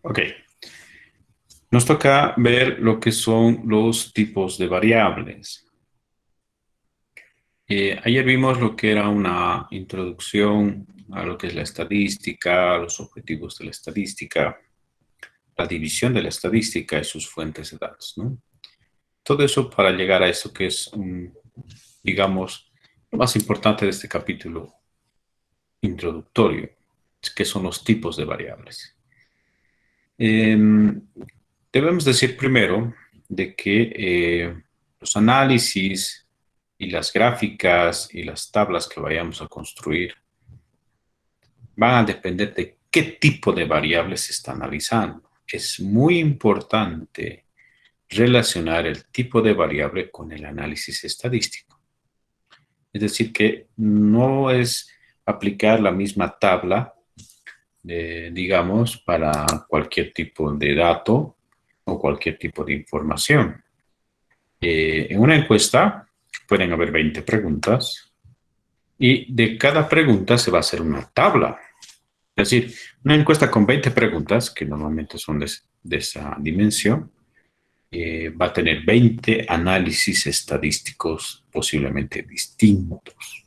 Ok. Nos toca ver lo que son los tipos de variables. Ayer vimos lo que era una introducción a lo que es la estadística, los objetivos de la estadística, la división de la estadística y sus fuentes de datos, ¿no? Todo eso para llegar a eso que es, digamos, lo más importante de este capítulo introductorio, que son los tipos de variables. Debemos decir primero de que los análisis y las gráficas y las tablas que vayamos a construir van a depender de qué tipo de variables se está analizando. Es muy importante relacionar el tipo de variable con el análisis estadístico. Es decir, que no es aplicar la misma tabla, digamos, para cualquier tipo de dato o cualquier tipo de información. En una encuesta pueden haber 20 preguntas y de cada pregunta se va a hacer una tabla. Es decir, una encuesta con 20 preguntas, que normalmente son de esa dimensión, va a tener 20 análisis estadísticos posiblemente distintos.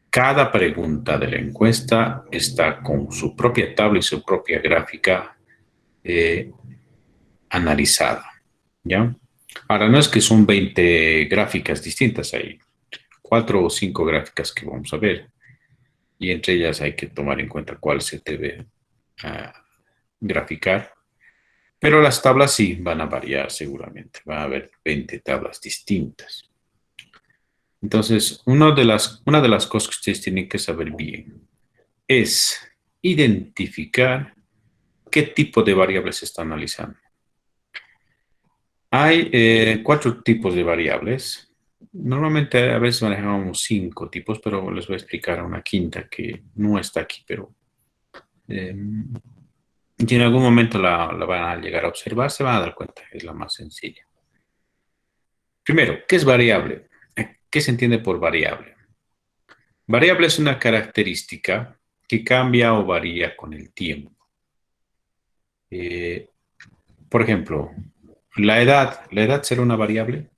Cada pregunta de la encuesta está con su propia tabla y su propia gráfica analizada, ¿ya? Ahora, no es que son 20 gráficas distintas, hay 4 o 5 gráficas que vamos a ver y entre ellas hay que tomar en cuenta cuál se debe graficar. Pero las tablas sí van a variar seguramente, van a haber 20 tablas distintas. Entonces, una de las cosas que ustedes tienen que saber bien es identificar qué tipo de variables se está analizando. Hay 4 tipos de variables. Normalmente a veces manejamos 5 tipos, pero les voy a explicar una quinta que no está aquí, pero eh, si en algún momento la van a llegar a observar, se van a dar cuenta, es la más sencilla. Primero, ¿qué es variable? ¿Qué se entiende por variable? Variable es una característica que cambia o varía con el tiempo. Eh, por ejemplo, ¿la edad será una variable?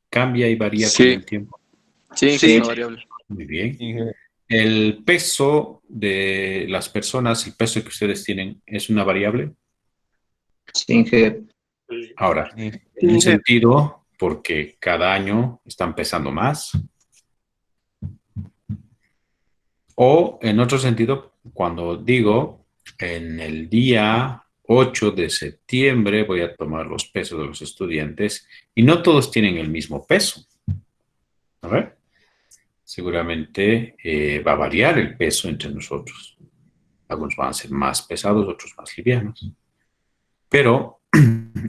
¿Cambia y varía con Sí, el tiempo? sí, que es Sí. una variable. Muy bien. ¿El peso de las personas, el peso que ustedes tienen, es una variable? Inge, Ahora, en un sentido, porque cada año están pesando más, o en otro sentido, cuando digo en el día 8 de septiembre voy a tomar los pesos de los estudiantes y no todos tienen el mismo peso. A ver, seguramente va a variar el peso entre nosotros. Algunos van a ser más pesados, otros más livianos. Pero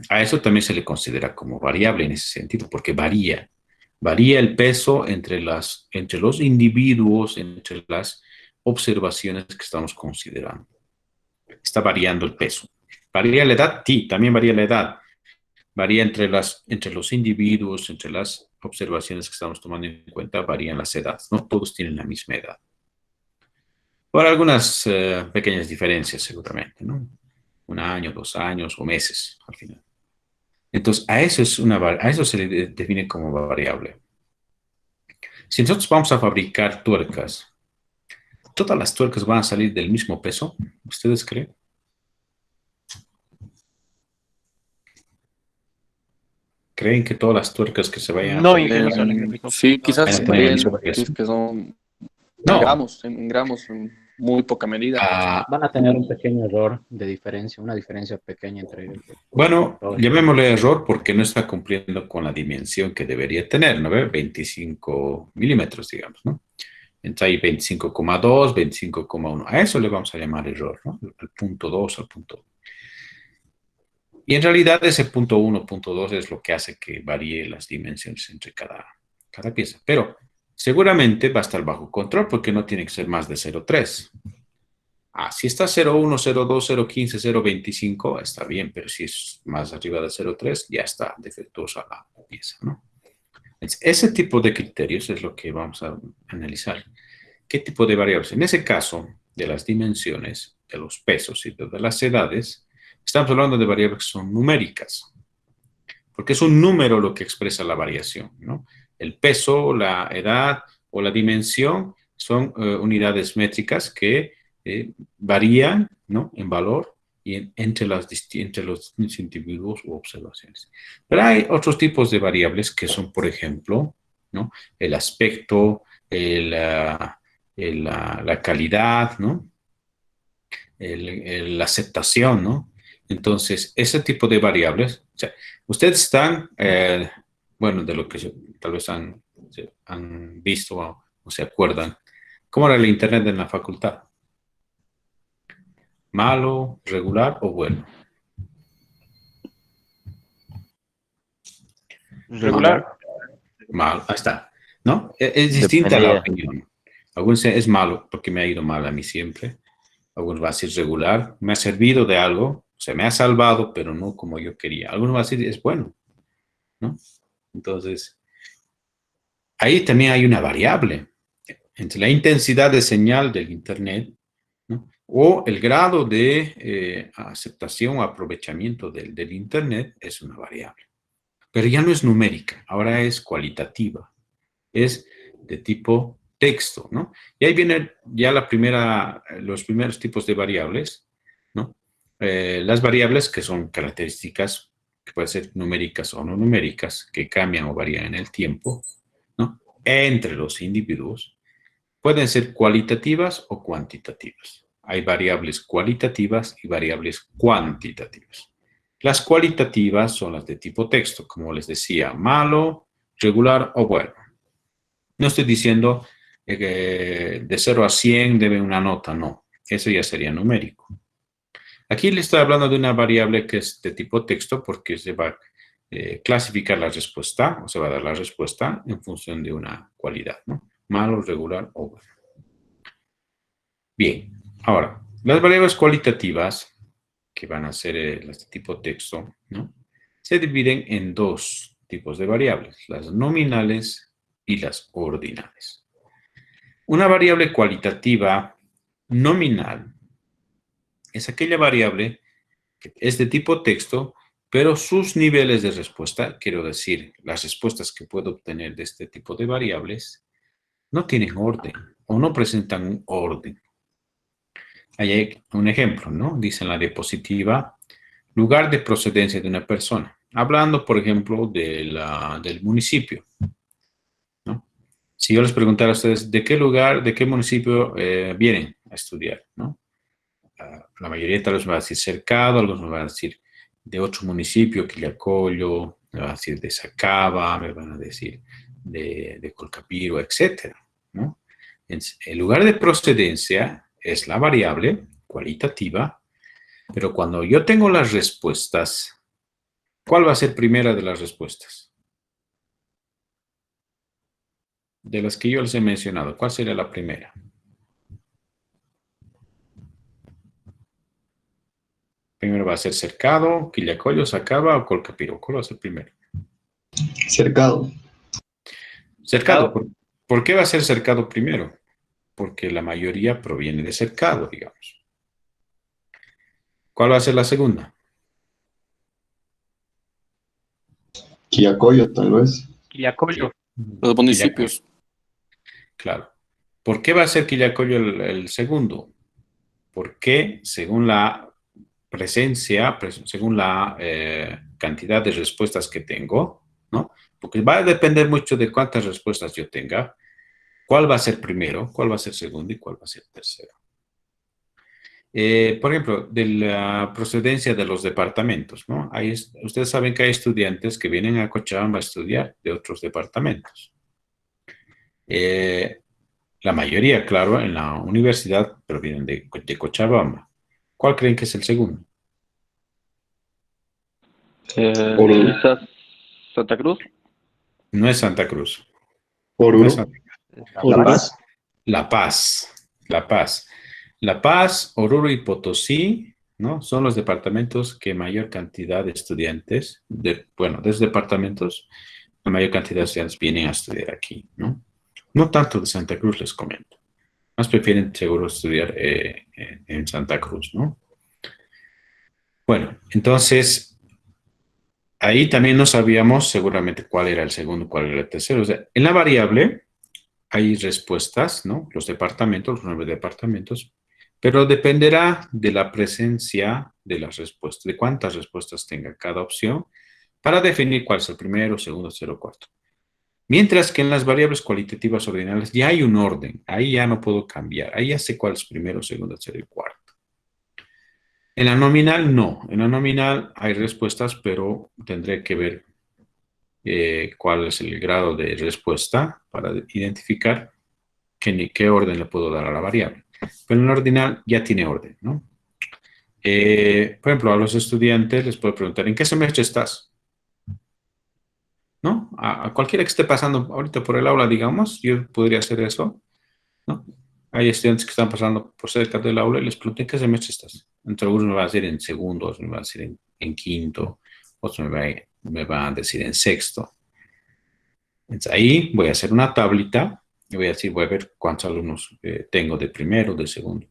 a eso también se le considera como variable en ese sentido, porque varía. Varía el peso entre los individuos, entre las observaciones que estamos considerando. Está variando el peso. ¿Varía la edad? Sí, también varía la edad. Varía entre los individuos, entre las observaciones que estamos tomando en cuenta, varían las edades. No todos tienen la misma edad. Por algunas pequeñas diferencias, seguramente, ¿no? Un año, 2 años o meses, al final. Entonces, a eso se le define como variable. Si nosotros vamos a fabricar tuercas, ¿todas las tuercas van a salir del mismo peso? ¿Ustedes creen? ¿Creen que todas las tuercas que se vayan a No, fabricar ingeniero, salen del mismo. Sí, van quizás a tener la varían, misma si es variación? que son No. en gramos, en muy poca medida. Ah, van a tener un pequeño error de diferencia, una diferencia pequeña entre bueno, todos. llamémosle error porque no está cumpliendo con la dimensión que debería tener, ¿no ve? 25 milímetros, digamos, ¿no? Entonces hay 25,2, 25,1. A eso le vamos a llamar error, ¿no? Al punto 2, al punto 1. Y en realidad ese punto 1, punto 2 es lo que hace que varíe las dimensiones entre cada pieza. Pero seguramente va a estar bajo control porque no tiene que ser más de 0,3. Si está 0,1, 0,2, 0,15, 0,25, está bien, pero si es más arriba de 0,3, ya está defectuosa la pieza, ¿no? Ese tipo de criterios es lo que vamos a analizar. ¿Qué tipo de variables? En ese caso de las dimensiones, de los pesos y de las edades, estamos hablando de variables que son numéricas, porque es un número lo que expresa la variación, ¿no? El peso, la edad o la dimensión son unidades métricas que varían, ¿no?, en valor y entre los distintos individuos u observaciones. Pero hay otros tipos de variables que son, por ejemplo, ¿no?, el aspecto, la calidad, ¿no?, la aceptación, ¿no? Entonces, ese tipo de variables, o sea, ustedes están, bueno, de lo que tal vez han visto o se acuerdan, ¿cómo era el Internet en la facultad? ¿Malo, regular o bueno? Regular. Mal, ahí está, ¿no? Es distinta la Dependía. opinión. Algunos dicen, es malo porque me ha ido mal a mí siempre. Algunos van a decir regular, me ha servido de algo, o sea, me ha salvado, pero no como yo quería. Algunos van a decir, es bueno, ¿no? Entonces, ahí también hay una variable entre la intensidad de señal del Internet, ¿no?, o el grado de aceptación o aprovechamiento del Internet es una variable. Pero ya no es numérica, ahora es cualitativa. Es de tipo texto, ¿no? Y ahí viene ya los primeros tipos de variables, ¿no? Las variables que son características que pueden ser numéricas o no numéricas, que cambian o varían en el tiempo, ¿no?, entre los individuos, pueden ser cualitativas o cuantitativas. Hay variables cualitativas y variables cuantitativas. Las cualitativas son las de tipo texto, como les decía, malo, regular o bueno. No estoy diciendo que de 0 a 100 debe una nota, no. Eso ya sería numérico. Aquí le estoy hablando de una variable que es de tipo texto porque se va a clasificar la respuesta, o se va a dar la respuesta en función de una cualidad, ¿no? Malo, regular o bueno. Bien, ahora, las variables cualitativas, que van a ser las de tipo texto, ¿no?, se dividen en dos tipos de variables, las nominales y las ordinales. Una variable cualitativa nominal es aquella variable que es de tipo texto, pero sus niveles de respuesta, quiero decir, las respuestas que puedo obtener de este tipo de variables, no tienen orden o no presentan un orden. Ahí hay un ejemplo, ¿no? Dice en la diapositiva, lugar de procedencia de una persona. Hablando, por ejemplo, del municipio, ¿no? Si yo les preguntara a ustedes, ¿de qué lugar, de qué municipio vienen a estudiar, ¿no? La mayoría tal vez me va a decir Cercado, algunos me van a decir de otro municipio, Quillacollo, me van a decir de Sacaba, me van a decir de Colcapiro, etcétera, ¿no? El lugar de procedencia es la variable cualitativa, pero cuando yo tengo las respuestas, ¿cuál va a ser primera de las respuestas? De las que yo les he mencionado, ¿cuál sería la primera? Primero va a ser Cercado, Quillacollo, Sacaba o Colcapiro. ¿Cuál va a ser primero? Cercado. Cercado. ¿Por qué va a ser Cercado primero? Porque la mayoría proviene de Cercado, digamos. ¿Cuál va a ser la segunda? Quillacollo, tal vez. Quillacollo. Los municipios. Claro. ¿Por qué va a ser Quillacollo el segundo? Porque según la presencia, según la cantidad de respuestas que tengo, ¿no? Porque va a depender mucho de cuántas respuestas yo tenga, cuál va a ser primero, cuál va a ser segundo y cuál va a ser tercero. Por ejemplo, de la procedencia de los departamentos, ¿no? Ustedes saben que hay estudiantes que vienen a Cochabamba a estudiar de otros departamentos. La mayoría, claro, en la universidad provienen de Cochabamba. ¿Cuál creen que es el segundo? Oruro. Quizás Santa Cruz. No es Santa Cruz. Oruro. No es Santa Cruz. La Paz. La Paz. La Paz. La Paz, Oruro y Potosí, ¿no?, son los departamentos que mayor cantidad de estudiantes, de esos departamentos, la mayor cantidad de estudiantes vienen a estudiar aquí, ¿no? No tanto de Santa Cruz, les comento. más prefieren seguro estudiar en Santa Cruz, ¿no? Bueno, entonces, ahí también no sabíamos seguramente cuál era el segundo, cuál era el tercero. O sea, en la variable hay respuestas, ¿no? Los departamentos, los 9 departamentos, pero dependerá de la presencia de las respuestas, de cuántas respuestas tenga cada opción para definir cuál es el primero, segundo, tercero, cuarto. Mientras que en las variables cualitativas ordinales ya hay un orden, ahí ya no puedo cambiar, ahí ya sé cuál es primero, segundo, tercero y cuarto. En la nominal no, en la nominal hay respuestas, pero tendré que ver cuál es el grado de respuesta para identificar qué orden le puedo dar a la variable. Pero en la ordinal ya tiene orden, ¿no? Por ejemplo, a los estudiantes les puedo preguntar, ¿en qué semestre estás? ¿No? A cualquiera que esté pasando ahorita por el aula, digamos, yo podría hacer eso, ¿no? Hay estudiantes que están pasando por cerca del aula y les pregunto, ¿en qué semestre estás? Entre algunos me van a decir en segundo, otros me van a decir en quinto, otros me van a decir en sexto. Entonces ahí voy a hacer una tablita y voy a ver cuántos alumnos tengo de primero, de segundo.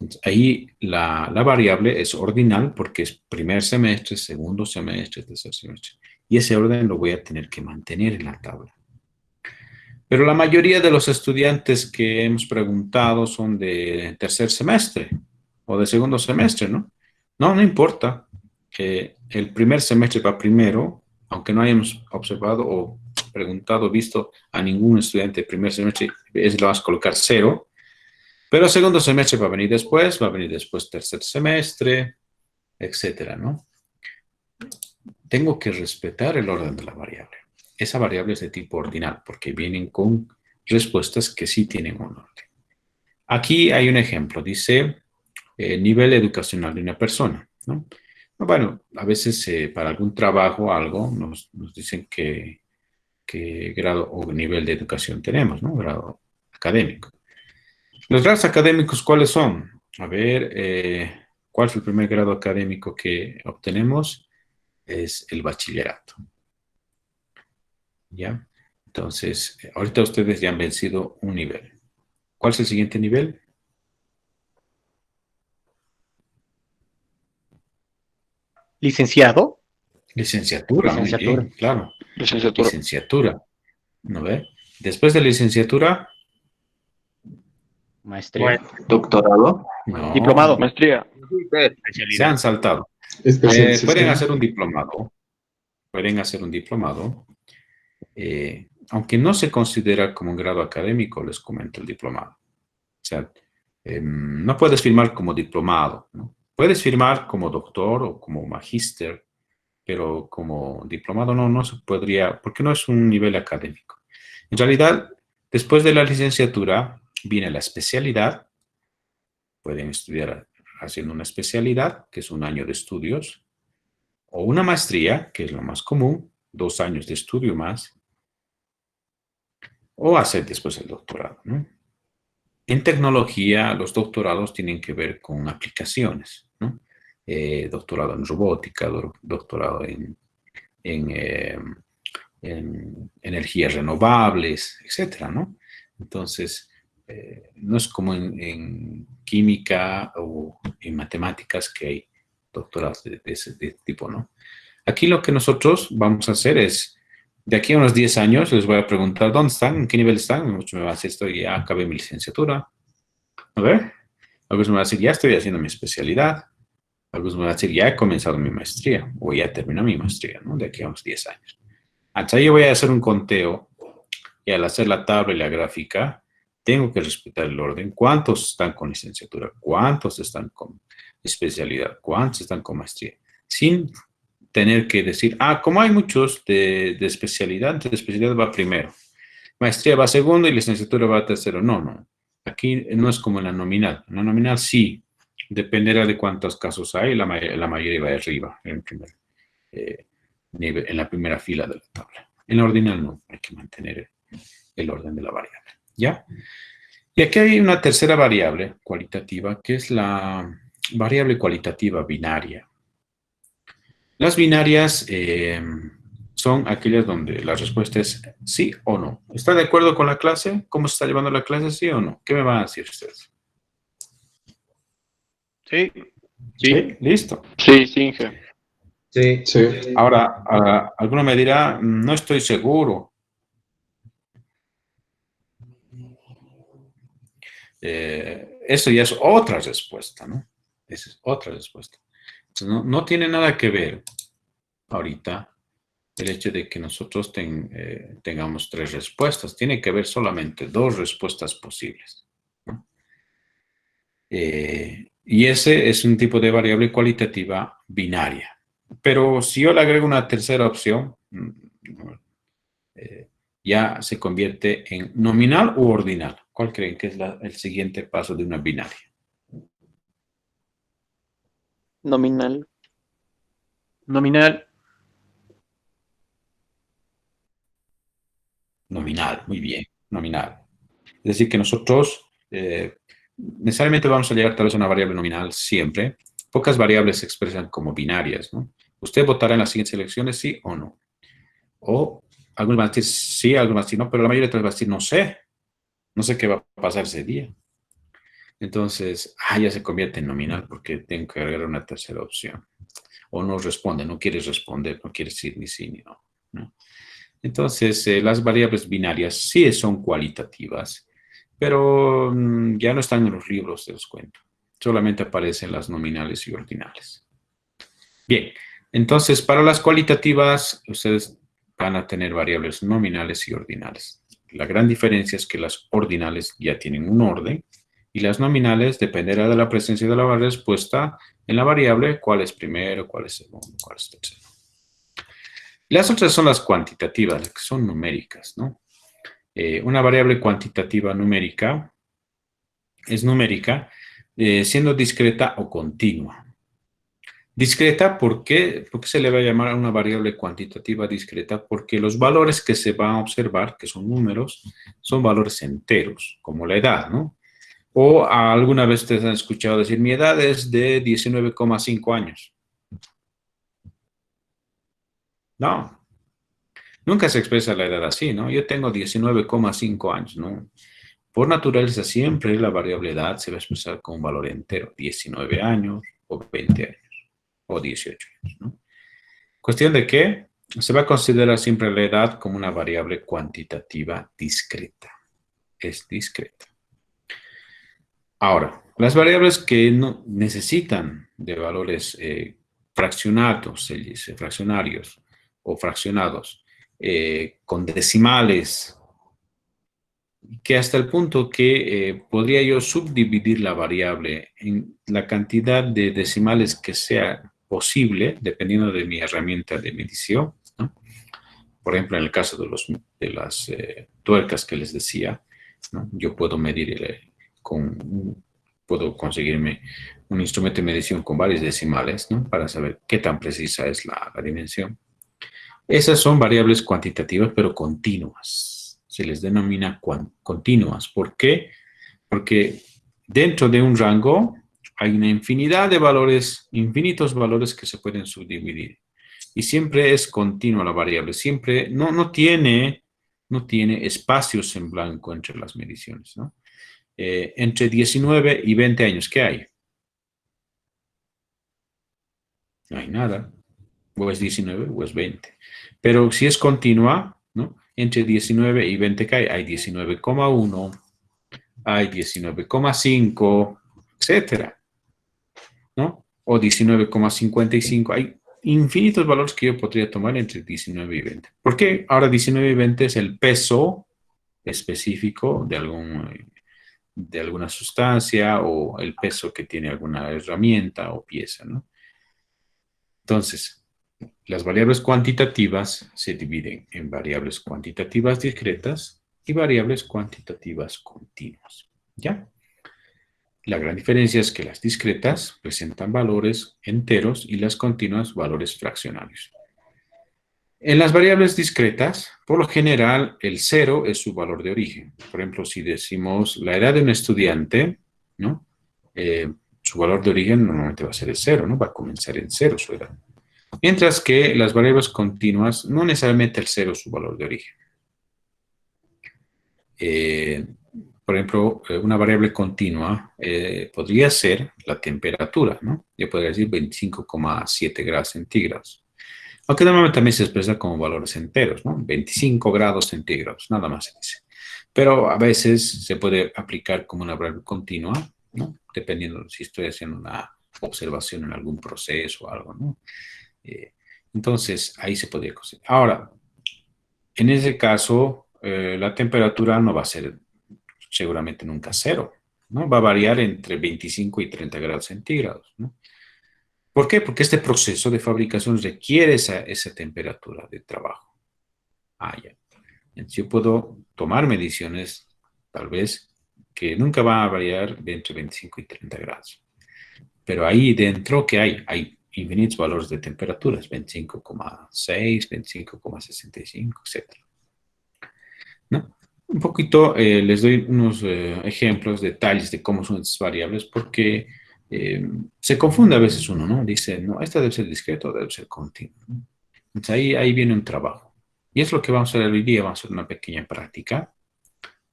Entonces, ahí la variable es ordinal porque es primer semestre, segundo semestre, tercer semestre. Y ese orden lo voy a tener que mantener en la tabla. Pero la mayoría de los estudiantes que hemos preguntado son de tercer semestre o de segundo semestre, ¿no? No importa. El primer semestre va primero, aunque no hayamos observado o preguntado, visto a ningún estudiante de primer semestre, lo vas a colocar 0. Pero el segundo semestre va a venir después tercer semestre, etcétera, ¿no? Tengo que respetar el orden de la variable. Esa variable es de tipo ordinal porque vienen con respuestas que sí tienen un orden. Aquí hay un ejemplo, dice nivel educacional de una persona, ¿no? Bueno, a veces para algún trabajo o algo nos dicen qué grado o nivel de educación tenemos, ¿no? Grado académico. Los grados académicos, ¿cuáles son? A ver, ¿cuál es el primer grado académico que obtenemos? Es el bachillerato. ¿Ya? Entonces, ahorita ustedes ya han vencido un nivel. ¿Cuál es el siguiente nivel? ¿Licenciado? Licenciatura, muy Licenciatura. bien, claro. Licenciatura. Licenciatura, ¿no ve? Después de licenciatura, Maestría. Doctorado. no. Diplomado. Maestría. Se han saltado. Pueden hacer un diplomado. Pueden hacer un diplomado. Aunque no se considera como un grado académico, les comento el diplomado. O sea, no puedes firmar como diplomado, ¿no? Puedes firmar como doctor o como magíster, pero como diplomado no se podría, porque no es un nivel académico. En realidad, después de la licenciatura viene la especialidad. Pueden estudiar haciendo una especialidad, que es un año de estudios, o una maestría, que es lo más común, 2 años de estudio más, o hacer después el doctorado, ¿no? En tecnología, los doctorados tienen que ver con aplicaciones, ¿no? Doctorado en robótica, doctorado en energías renovables, etcétera, ¿no? Entonces, no es como en química o en matemáticas que hay doctorados de ese tipo, ¿no? Aquí lo que nosotros vamos a hacer es, de aquí a unos 10 años, les voy a preguntar, ¿dónde están? ¿En qué nivel están? Muchos me van a decir, ya acabé mi licenciatura. A ver, algunos me van a decir, ya estoy haciendo mi especialidad. Algunos me van a decir, ya he comenzado mi maestría o ya terminé mi maestría, ¿no? De aquí a unos 10 años. Hasta ahí yo voy a hacer un conteo y al hacer la tabla y la gráfica, tengo que respetar el orden. ¿Cuántos están con licenciatura? ¿Cuántos están con especialidad? ¿Cuántos están con maestría? Sin tener que decir, como hay muchos de especialidad, entonces especialidad va primero, maestría va segundo y licenciatura va tercero. No. Aquí no es como en la nominal. En la nominal sí, dependerá de cuántos casos hay, la mayoría va arriba, en el primer nivel, en la primera fila de la tabla. En la ordinal no, hay que mantener el orden de la variable. ¿Ya? Y aquí hay una tercera variable cualitativa, que es la variable cualitativa binaria. Las binarias son aquellas donde la respuesta es sí o no. ¿Está de acuerdo con la clase? ¿Cómo se está llevando la clase? ¿Sí o no? ¿Qué me van a decir ustedes? Sí. ¿Sí? ¿Listo? Sí, sí, Inge. Sí. Sí. Ahora, alguno me dirá, no estoy seguro. Eso ya es otra respuesta, ¿no? Esa es otra respuesta. Entonces, no tiene nada que ver ahorita el hecho de que nosotros tengamos 3 respuestas. Tiene que haber solamente 2 respuestas posibles, ¿no? Y ese es un tipo de variable cualitativa binaria. Pero si yo le agrego una tercera opción, ya se convierte en nominal u ordinal. ¿Cuál creen que es el siguiente paso de una binaria? Nominal. Nominal. Nominal, muy bien, nominal. Es decir, que nosotros necesariamente vamos a llegar tal vez a una variable nominal siempre. Pocas variables se expresan como binarias, ¿no? ¿Usted votará en las siguientes elecciones, sí o no? O algunos van a decir sí, algunos van a decir no, pero la mayoría de van a decir no sé. No sé qué va a pasar ese día. Entonces, ya se convierte en nominal porque tengo que agregar una tercera opción. O no responde, no quieres responder, no quieres decir ni sí ni no, ¿no? Entonces, las variables binarias sí son cualitativas, pero ya no están en los libros, te los cuento. Solamente aparecen las nominales y ordinales. Bien, entonces para las cualitativas, ustedes van a tener variables nominales y ordinales. La gran diferencia es que las ordinales ya tienen un orden y las nominales dependerá de la presencia de la respuesta en la variable, cuál es primero, cuál es segundo, cuál es tercero. Las otras son las cuantitativas, las que son numéricas, ¿no? Una variable cuantitativa numérica es numérica siendo discreta o continua. Discreta, ¿por qué? ¿Por qué se le va a llamar a una variable cuantitativa discreta? Porque los valores que se van a observar, que son números, son valores enteros, como la edad, ¿no? O alguna vez ustedes han escuchado decir, mi edad es de 19,5 años. No, nunca se expresa la edad así, ¿no? Yo tengo 19,5 años, ¿no? Por naturaleza, siempre la variable edad se va a expresar con un valor entero, 19 años o 20 años o 18 años, ¿no? Cuestión de que se va a considerar siempre la edad como una variable cuantitativa discreta. Es discreta. Ahora, las variables que no necesitan de valores fraccionados, se dice fraccionarios o fraccionados, con decimales, que hasta el punto que podría yo subdividir la variable en la cantidad de decimales que sea posible, dependiendo de mi herramienta de medición, ¿no? Por ejemplo, en el caso de las tuercas que les decía, ¿no? Yo puedo medir puedo conseguirme un instrumento de medición con varios decimales, ¿no? Para saber qué tan precisa es la dimensión. Esas son variables cuantitativas, pero continuas. Se les denomina continuas. ¿Por qué? Porque dentro de un rango hay una infinidad de valores, infinitos valores que se pueden subdividir. Y siempre es continua la variable. Siempre no tiene espacios en blanco entre las mediciones, ¿no? Entre 19 y 20 años, ¿qué hay? No hay nada. O es 19 o es 20. Pero si es continua, ¿no? Entre 19 y 20 que hay 19,1, hay 19,5, etcétera, ¿no? O 19,55. Hay infinitos valores que yo podría tomar entre 19 y 20. ¿Por qué ahora 19 y 20 es el peso específico de alguna sustancia o el peso que tiene alguna herramienta o pieza, ¿no? Entonces, las variables cuantitativas se dividen en variables cuantitativas discretas y variables cuantitativas continuas, ¿ya? La gran diferencia es que las discretas presentan valores enteros y las continuas valores fraccionarios. En las variables discretas, por lo general, el 0 es su valor de origen. Por ejemplo, si decimos la edad de un estudiante, ¿no? Su valor de origen normalmente va a ser el 0, ¿no? Va a comenzar en 0 su edad. Mientras que las variables continuas, no necesariamente el 0 es su valor de origen. Por ejemplo, una variable continua podría ser la temperatura, ¿no? Yo podría decir 25,7 grados centígrados. Aunque normalmente también se expresa como valores enteros, ¿no? 25 grados centígrados, nada más se dice. Pero a veces se puede aplicar como una variable continua, ¿no? Dependiendo si estoy haciendo una observación en algún proceso o algo, ¿no? Entonces, ahí se podría conseguir. Ahora, en ese caso, la temperatura no va a ser seguramente nunca 0, ¿no? Va a variar entre 25 y 30 grados centígrados, ¿no? ¿Por qué? Porque este proceso de fabricación requiere esa temperatura de trabajo. Ya. Entonces yo puedo tomar mediciones, tal vez, que nunca van a variar de entre 25 y 30 grados. Pero ahí dentro, ¿qué hay? Hay infinitos valores de temperaturas, 25,6, 25,65, etc. ¿No? Un poquito les doy unos ejemplos, detalles de cómo son estas variables, porque se confunde a veces uno, ¿no? Dice, no, esta debe ser discreta o debe ser continua, ¿no? Entonces ahí viene un trabajo. Y es lo que vamos a hacer hoy día, vamos a hacer una pequeña práctica.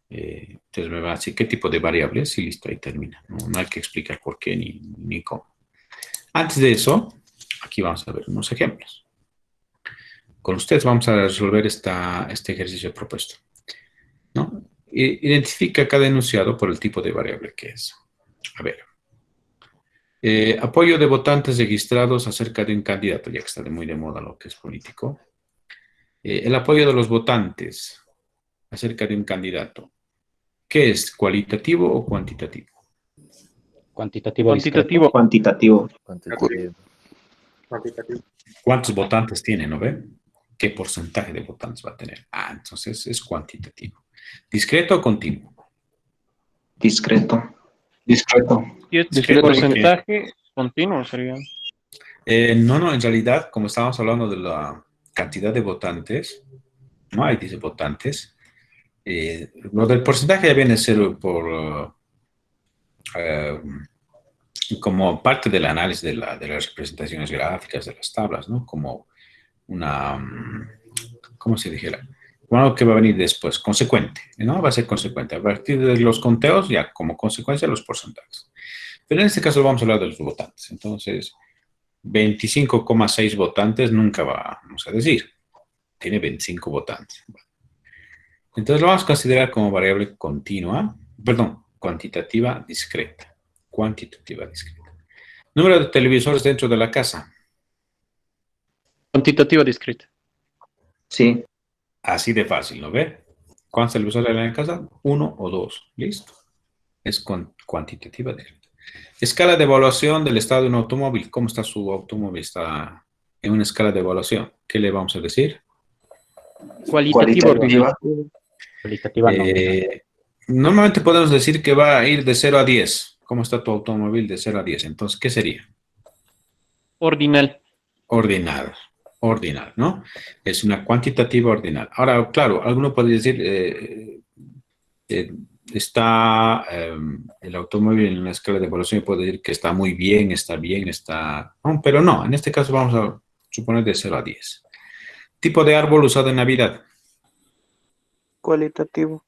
Entonces me va a decir qué tipo de variables y listo, ahí termina. No hay que explicar por qué ni cómo. Antes de eso, aquí vamos a ver unos ejemplos. Con ustedes vamos a resolver este ejercicio propuesto, ¿no? Identifica cada enunciado por el tipo de variable que es. A ver. Apoyo de votantes registrados acerca de un candidato, ya que está muy de moda lo que es político. El apoyo de los votantes acerca de un candidato. ¿Qué es? ¿Cualitativo o cuantitativo? Cuantitativo discreto. Cuantitativo. Cuantitativo. ¿Cuántos votantes tiene, no ve? ¿Qué porcentaje de votantes va a tener? Entonces es cuantitativo. ¿Discreto o continuo? Discreto. Y es Discreto. porcentaje continuo sería. No, en realidad, como estábamos hablando de la cantidad de votantes, no hay, dice votantes, lo del porcentaje ya viene a ser por como parte del análisis de las representaciones gráficas de las tablas, ¿no? Como una, ¿cómo se dijera? Como algo que va a venir después, consecuente, ¿no? Va a ser consecuente. A partir de los conteos, ya como consecuencia los porcentajes. Pero en este caso vamos a hablar de los votantes. Entonces, 25,6 votantes nunca vamos a decir. Tiene 25 votantes. Entonces lo vamos a considerar como variable continua, perdón, cuantitativa discreta. Cuantitativa discreta. Número de televisores dentro de la casa. Cuantitativa discreta. Sí. Así de fácil, ¿no ve? ¿Cuántos televisores hay en la casa? 1 o 2. Listo. Es cuantitativa discreta. Escala de evaluación del estado de un automóvil. ¿Cómo está su automóvil? Está en una escala de evaluación. ¿Qué le vamos a decir? Cualitativa ordinaria. Cualitativa nominal. Normalmente podemos decir que va a ir de 0 a 10. ¿Cómo está tu automóvil de 0 a 10? Entonces, ¿qué sería? Ordinal. Ordinal. Ordinal, ¿no? Es una cuantitativa ordinal. Ahora, claro, alguno puede decir, está el automóvil en una escala de evaluación y puede decir que está muy bien, está... No, pero no, en este caso vamos a suponer de 0 a 10. Tipo de árbol usado en Navidad. Cualitativo.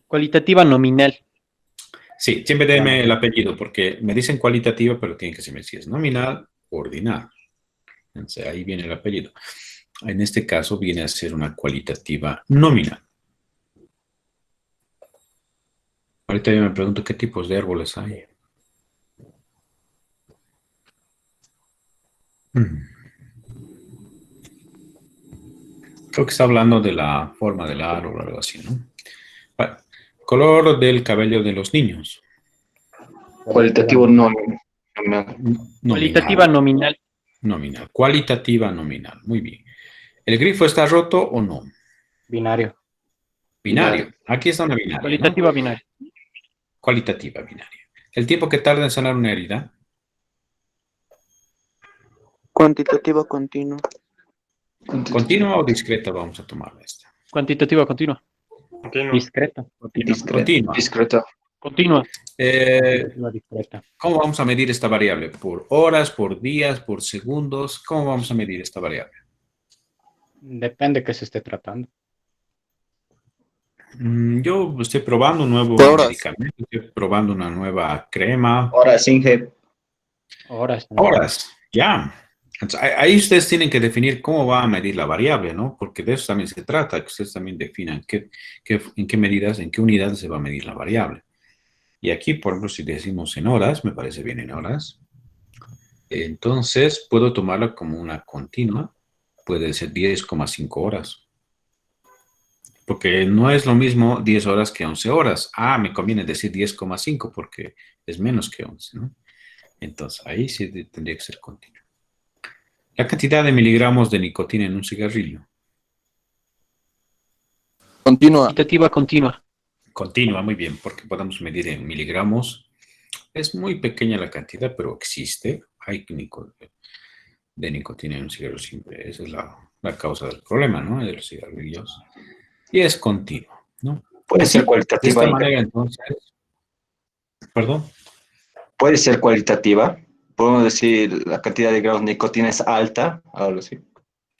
Cualitativa nominal. Sí, siempre denme el apellido porque me dicen cualitativa, pero tienen que decirme si es nominal o ordinal. Entonces, ahí viene el apellido. En este caso viene a ser una cualitativa nominal. Ahorita yo me pregunto qué tipos de árboles hay. Creo que está hablando de la forma del árbol o algo así, ¿no? Bueno, color del cabello de los niños. Cualitativo no. Cualitativa nominal. Nominal. Cualitativa nominal. Muy bien. ¿El grifo está roto o no? Binario. Binario. Aquí está una binaria, ¿no? Cualitativa binaria. Cualitativa binaria. ¿El tiempo que tarda en sanar una herida? Cuantitativa continua. ¿Continua o discreta vamos a tomar esta? Cuantitativa continua. Discreto. Continua. Discreto. Continua. Cuantitativa discreta. ¿Cómo vamos a medir esta variable? ¿Por horas, por días, por segundos? ¿Cómo vamos a medir esta variable? Depende de qué se esté tratando. Yo estoy probando un nuevo Por horas. medicamento, estoy probando una nueva crema. Ahora, Inge, Horas también. Horas, ya. Entonces, ahí ustedes tienen que definir cómo va a medir la variable, ¿no? Porque de eso también se trata, que ustedes también definan en qué medidas, en qué unidades se va a medir la variable. Y aquí, por ejemplo, si decimos en horas, me parece bien en horas. Entonces, puedo tomarla como una continua. Puede ser 10,5 horas. Porque no es lo mismo 10 horas que 11 horas. Ah, me conviene decir 10,5 porque es menos que 11, ¿no? Entonces, ahí sí tendría que ser continua. La cantidad de miligramos de nicotina en un cigarrillo. Continua. Cuantitativa continua. Continua, muy bien, porque podemos medir en miligramos. Es muy pequeña la cantidad, pero existe. Hay de nicotina en un cigarrillo siempre. Esa es la causa del problema, ¿no? De los cigarrillos. Y es continua, ¿no? puede ser De cualitativa, esta Inge. manera, entonces, perdón. Puede ser cualitativa. Podemos decir la cantidad de gramos de nicotina es alta, algo así.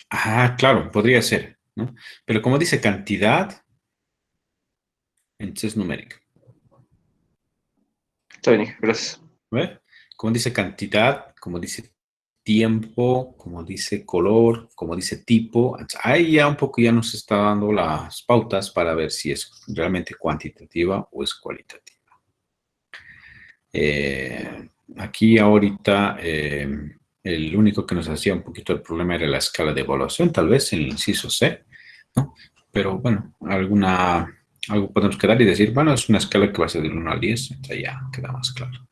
Ah, claro, podría ser, ¿no? Pero como dice cantidad, entonces es numérica. Está bien, Inge, gracias. ¿Ve? Como dice cantidad, como dice tiempo, como dice color, como dice tipo, ahí ya un poco ya nos está dando las pautas para ver si es realmente cuantitativa o es cualitativa. Aquí ahorita el único que nos hacía un poquito el problema era la escala de evaluación, tal vez en el inciso C, ¿no? Pero bueno, algo podemos quedar y decir, bueno, es una escala que va a ser del 1 al 10, entonces ya queda más claro.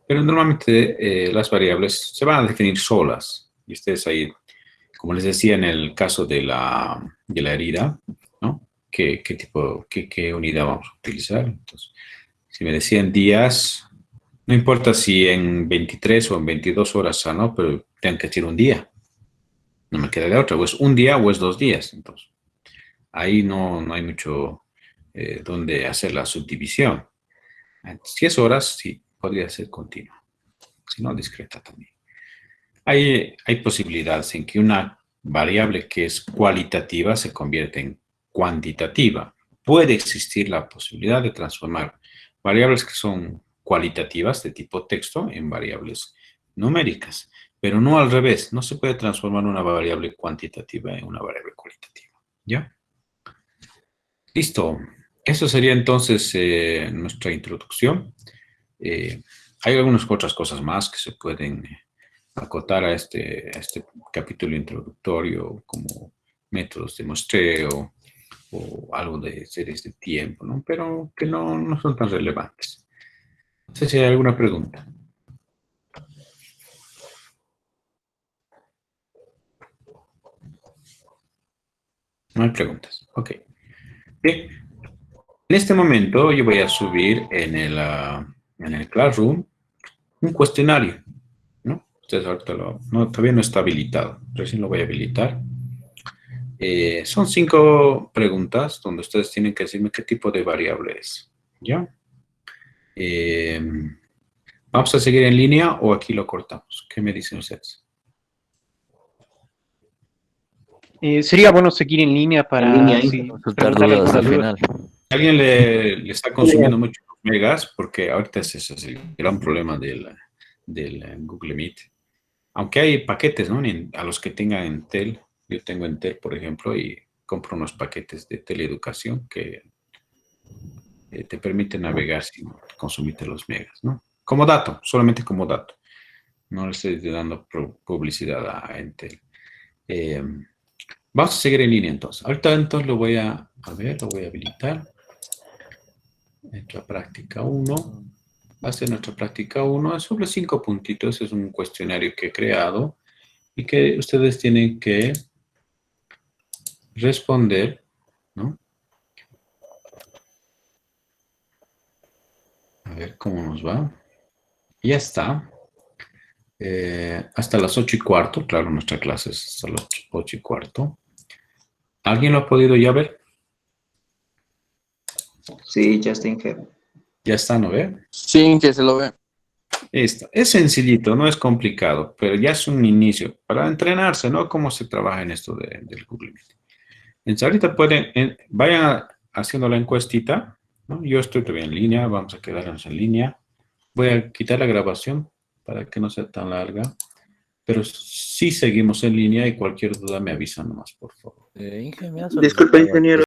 Pero normalmente las variables se van a definir solas. Y ustedes ahí, como les decía en el caso de la herida, ¿no? ¿Qué unidad vamos a utilizar? Entonces, si me decían días, no importa si en 23 o en 22 horas sano, pero tengo que decir un día. No me queda de otra. O es un día o es 2 días. Entonces, ahí no hay mucho donde hacer la subdivisión. Si es horas, sí, podría ser continua. Si no, discreta también. Hay posibilidades en que una variable que es cualitativa se convierte en cuantitativa. Puede existir la posibilidad de transformar variables que son cualitativas de tipo texto en variables numéricas, pero no al revés. No se puede transformar una variable cuantitativa en una variable cualitativa. ¿Ya? Listo. Eso sería entonces nuestra introducción. Hay algunas otras cosas más que se pueden acotar a este capítulo introductorio, como métodos de muestreo o algo de series de tiempo, ¿no? Pero que no son tan relevantes. No sé si hay alguna pregunta. No hay preguntas. Ok. Bien. En este momento yo voy a subir en el Classroom un cuestionario, ¿no? Ustedes ahorita todavía no está habilitado. Recién lo voy a habilitar. Son 5 preguntas donde ustedes tienen que decirme qué tipo de variable es. ¿Ya? ¿Vamos a seguir en línea o aquí lo cortamos? ¿Qué me dicen ustedes? Sería bueno seguir en línea para En línea, sí, Consultar preguntar dudas algunas al dudas. final. ¿Alguien le está consumiendo mucho los megas? Porque ahorita ese es el gran problema del Google Meet. Aunque hay paquetes, ¿no? A los que tengan Entel. Yo tengo Entel, por ejemplo, y compro unos paquetes de teleeducación que te permiten navegar sin consumirte los megas, ¿no? Como dato, solamente como dato. No le estoy dando publicidad a Entel. Vamos a seguir en línea entonces. Ahorita entonces lo voy a habilitar. Nuestra práctica 1. Va a ser nuestra práctica 1. Es sobre 5 puntitos. Es un cuestionario que he creado y que ustedes tienen que responder, ¿no? A ver cómo nos va. Ya está. Hasta las 8:15. Claro, nuestra clase es hasta las 8:15. ¿Alguien lo ha podido ya ver? Sí, Justin, Inge. Ya está, ¿no ve? Sin que se lo ve. Listo. Es sencillito, no es complicado, pero ya es un inicio para entrenarse, ¿no? Cómo se trabaja en esto del Google Meet. Entonces, ahorita vayan haciendo la encuestita, ¿no? Yo estoy todavía en línea, vamos a quedarnos en línea. Voy a quitar la grabación para que no sea tan larga, pero sí seguimos en línea y cualquier duda me avisan nomás, por favor. Disculpe, ingeniero.